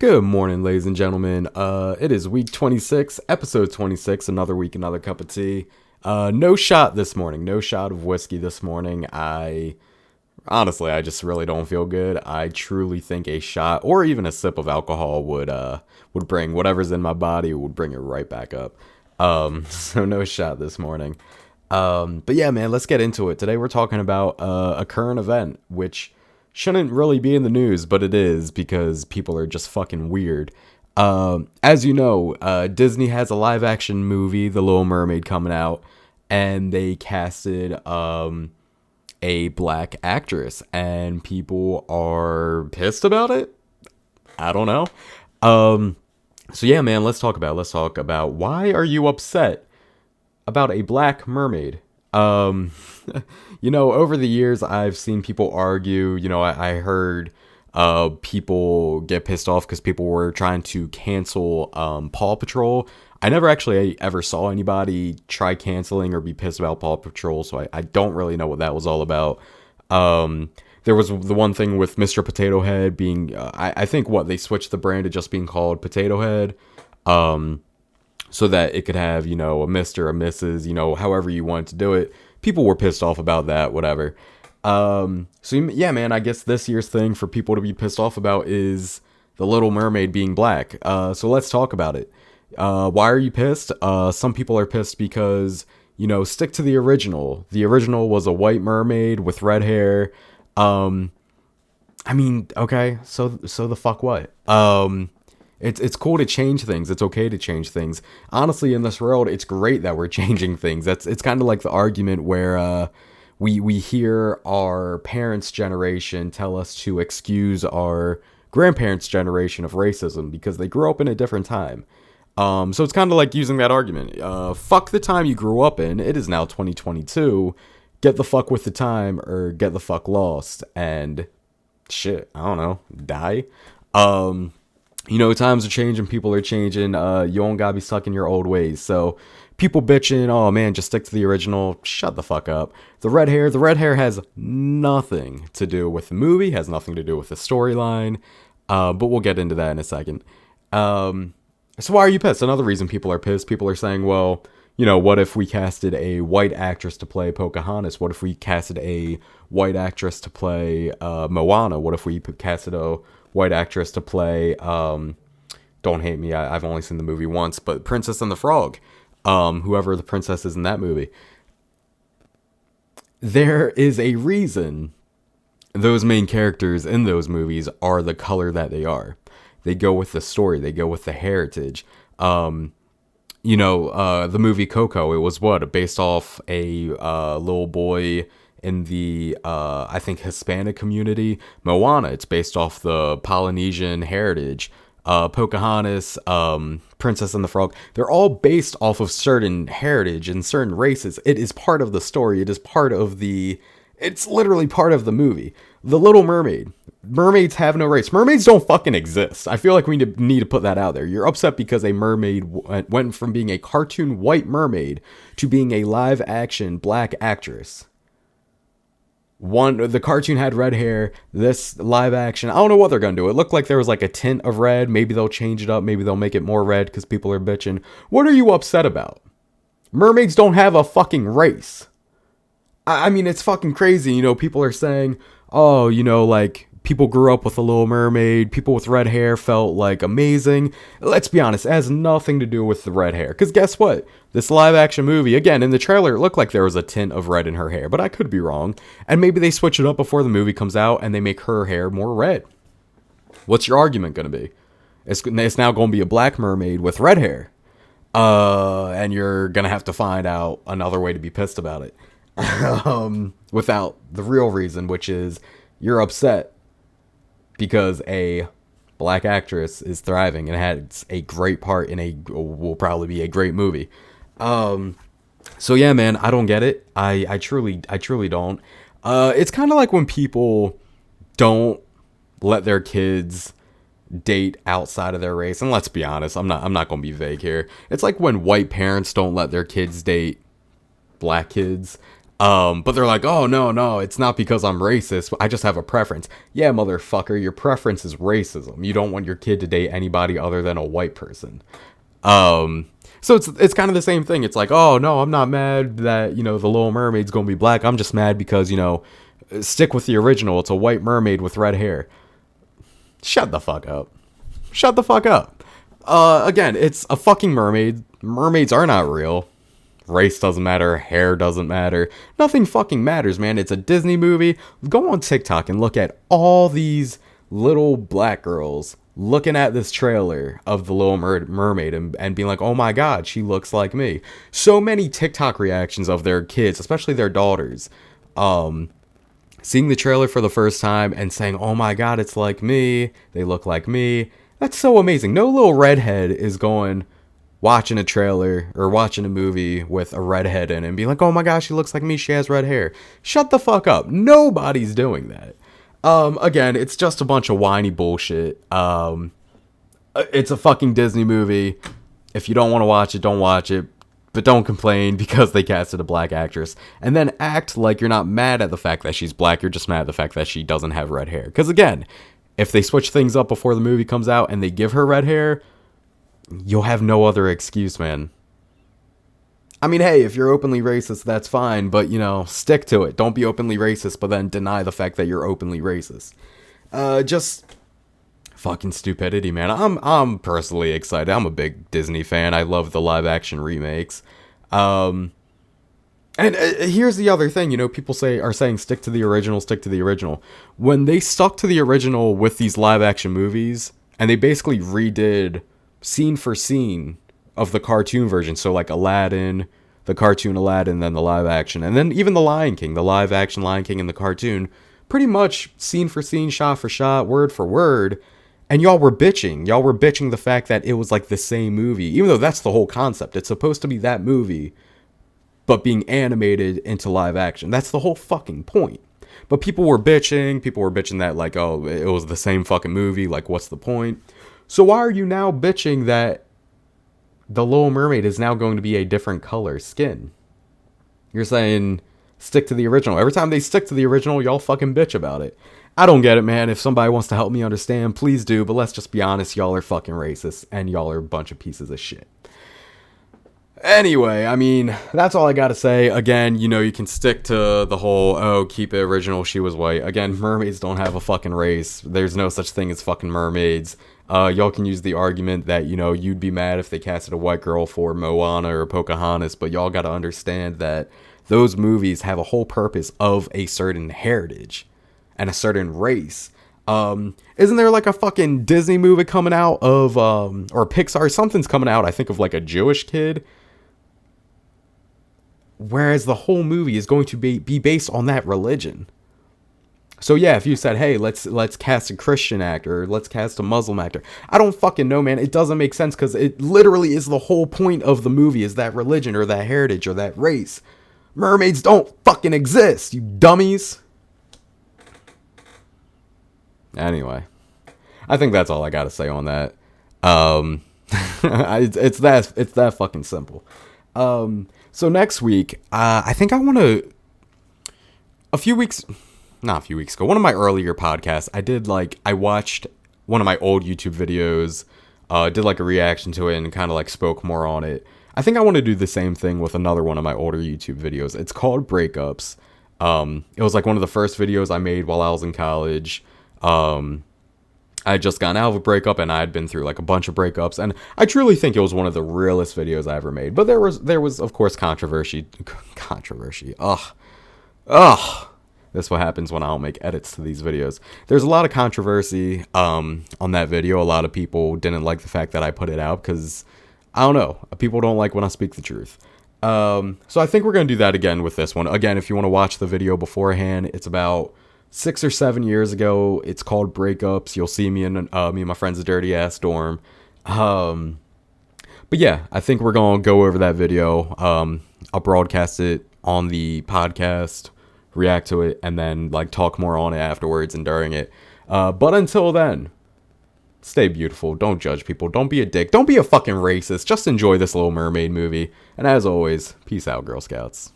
Good morning, ladies and gentlemen. It is week 26, episode 26, another week, another cup of tea. No shot this morning, no shot of whiskey this morning. I just really don't feel good. I truly think a shot or even a sip of alcohol would bring whatever's in my body, would bring it right back up. So no shot this morning. But yeah, man, let's get into it. Today we're talking about a current event, which shouldn't really be in the news, but it is because people are just fucking weird. As you know, Disney has a live action movie, The Little Mermaid, coming out, and they casted a black actress, and people are pissed about it. I don't know. So yeah, man, let's talk about why are you upset about a black mermaid? Over the years, I've seen people argue. I heard people get pissed off because people were trying to cancel Paw Patrol. I never actually ever saw anybody try canceling or be pissed about Paw Patrol, so I don't really know what that was all about. There was the one thing with Mr. Potato Head being, I think they switched the brand to just being called Potato Head. So that it could have, a Mr., a Mrs., however you wanted to do it. People were pissed off about that, whatever. So yeah, man, I guess this year's thing for people to be pissed off about is The Little Mermaid being black. So let's talk about it. Why are you pissed? Some people are pissed because, stick to the original. The original was a white mermaid with red hair. Okay, so the fuck what? It's cool to change things. It's okay to change things. Honestly, in this world, it's great that we're changing things. It's kind of like the argument where we hear our parents' generation tell us to excuse our grandparents' generation of racism because they grew up in a different time. So it's kind of like using that argument. Fuck the time you grew up in. It is now 2022. Get the fuck with the time or get the fuck lost and shit. I don't know. Die. Times are changing, people are changing. You don't gotta be stuck in your old ways. So people bitching, oh man, just stick to the original. Shut the fuck up. The red hair has nothing to do with the movie, has nothing to do with the storyline. But we'll get into that in a second. So why are you pissed? Another reason people are pissed, people are saying, well, what if we casted a white actress to play Pocahontas? What if we casted a white actress to play Moana? What if we casted a white actress to play, don't hate me, I've only seen the movie once, but Princess and the Frog, whoever the princess is in that movie. There is a reason those main characters in those movies are the color that they are. They go with the story, they go with the heritage. The movie Coco, it was based off a little boy in the, I think, Hispanic community. Moana, it's based off the Polynesian heritage. Pocahontas, Princess and the Frog, they're all based off of certain heritage and certain races. It is part of the story. It is it's literally part of the movie. The Little Mermaid. Mermaids have no race. Mermaids don't fucking exist. I feel like we need to put that out there. You're upset because a mermaid went from being a cartoon white mermaid to being a live action black actress. The cartoon had red hair. This live action, I don't know what they're gonna do. It looked like there was like a tint of red. Maybe they'll change it up. Maybe they'll make it more red because people are bitching. What are you upset about? Mermaids don't have a fucking race. I mean, it's fucking crazy. People are saying, oh, people grew up with The Little Mermaid. People with red hair felt like amazing. Let's be honest, it has nothing to do with the red hair. Because guess what? This live action movie, again, in the trailer, it looked like there was a tint of red in her hair. But I could be wrong. And maybe they switch it up before the movie comes out and they make her hair more red. What's your argument going to be? It's now going to be a black mermaid with red hair. And you're going to have to find out another way to be pissed about it. Without the real reason, which is you're upset because a black actress is thriving and has a great part in will probably be a great movie. So yeah, man, I don't get it. I truly don't. It's kind of like when people don't let their kids date outside of their race. And let's be honest, I'm not going to be vague here. It's like when white parents don't let their kids date black kids. But they're like, oh, no, it's not because I'm racist. I just have a preference. Yeah, motherfucker, your preference is racism. You don't want your kid to date anybody other than a white person. So it's kind of the same thing. It's like, oh, no, I'm not mad that, the Little Mermaid's going to be black. I'm just mad because, stick with the original. It's a white mermaid with red hair. Shut the fuck up. Shut the fuck up. Again, it's a fucking mermaid. Mermaids are not real. Race doesn't matter. Hair doesn't matter. Nothing fucking matters, man. It's a Disney movie. Go on TikTok and look at all these little black girls looking at this trailer of the Little Mermaid and being like, oh my god, she looks like me. So many TikTok reactions of their kids, especially their daughters, seeing the trailer for the first time and saying, oh my god, it's like me. They look like me. That's so amazing. No little redhead is going watching a trailer or watching a movie with a redhead in it and be like, oh my gosh, she looks like me, she has red hair. Shut the fuck up. Nobody's doing that. Again, it's just a bunch of whiny bullshit. It's a fucking Disney movie. If you don't want to watch it, don't watch it. But don't complain because they casted a black actress. And then act like you're not mad at the fact that she's black, you're just mad at the fact that she doesn't have red hair. Because again, if they switch things up before the movie comes out and they give her red hair, you'll have no other excuse, man. I mean, hey, if you're openly racist, that's fine, but, stick to it. Don't be openly racist, but then deny the fact that you're openly racist. Just fucking stupidity, man. I'm personally excited. I'm a big Disney fan. I love the live-action remakes. And here's the other thing, people are saying stick to the original, stick to the original. When they stuck to the original with these live-action movies, and they basically redid scene for scene of the cartoon version, so like Aladdin, the cartoon Aladdin, then the live action, and then even the Lion King, the live action Lion King and the cartoon, pretty much scene for scene, shot for shot, word for word, and y'all were bitching the fact that it was like the same movie, even though that's the whole concept. It's supposed to be that movie, but being animated into live action. That's the whole fucking point. But people were bitching that like, oh, it was the same fucking movie, like what's the point? So why are you now bitching that the Little Mermaid is now going to be a different color skin? You're saying stick to the original. Every time they stick to the original, y'all fucking bitch about it. I don't get it, man. If somebody wants to help me understand, please do. But let's just be honest, y'all are fucking racist and y'all are a bunch of pieces of shit. Anyway, I mean, that's all I gotta say. Again, you can stick to the whole, oh, keep it original, she was white. Again, mermaids don't have a fucking race. There's no such thing as fucking mermaids. Y'all can use the argument that, you'd be mad if they casted a white girl for Moana or Pocahontas, but y'all gotta understand that those movies have a whole purpose of a certain heritage and a certain race. Isn't there like a fucking Disney movie coming out of, or Pixar, something's coming out, I think, of like a Jewish kid? Whereas the whole movie is going to be based on that religion. So yeah, if you said, hey, let's cast a Christian actor, or let's cast a Muslim actor, I don't fucking know, man. It doesn't make sense because it literally is the whole point of the movie is that religion or that heritage or that race. Mermaids don't fucking exist, you dummies. Anyway, I think that's all I gotta say on that. It's that fucking simple. So next week, I think I want to, not a few weeks ago, one of my earlier podcasts, I watched one of my old YouTube videos, did like a reaction to it and kind of like spoke more on it. I think I want to do the same thing with another one of my older YouTube videos. It's called Breakups. It was like one of the first videos I made while I was in college. I had just gotten out of a breakup and I had been through like a bunch of breakups, and I truly think it was one of the realest videos I ever made. But there was of course controversy. Ugh. That's what happens when I don't make edits to these videos. There's a lot of controversy on that video. A lot of people didn't like the fact that I put it out because, I don't know, people don't like when I speak the truth. So I think we're going to do that again with this one. Again, if you want to watch the video beforehand, it's about 6 or 7 years ago. It's called Breakups. You'll see me and my friend's dirty ass dorm. But yeah, I think we're going to go over that video. I'll broadcast it on the podcast, react to it, and then like talk more on it afterwards and during it. But until then, stay beautiful. Don't judge people. Don't be a dick. Don't be a fucking racist. Just enjoy this Little Mermaid movie. And as always, peace out, Girl Scouts.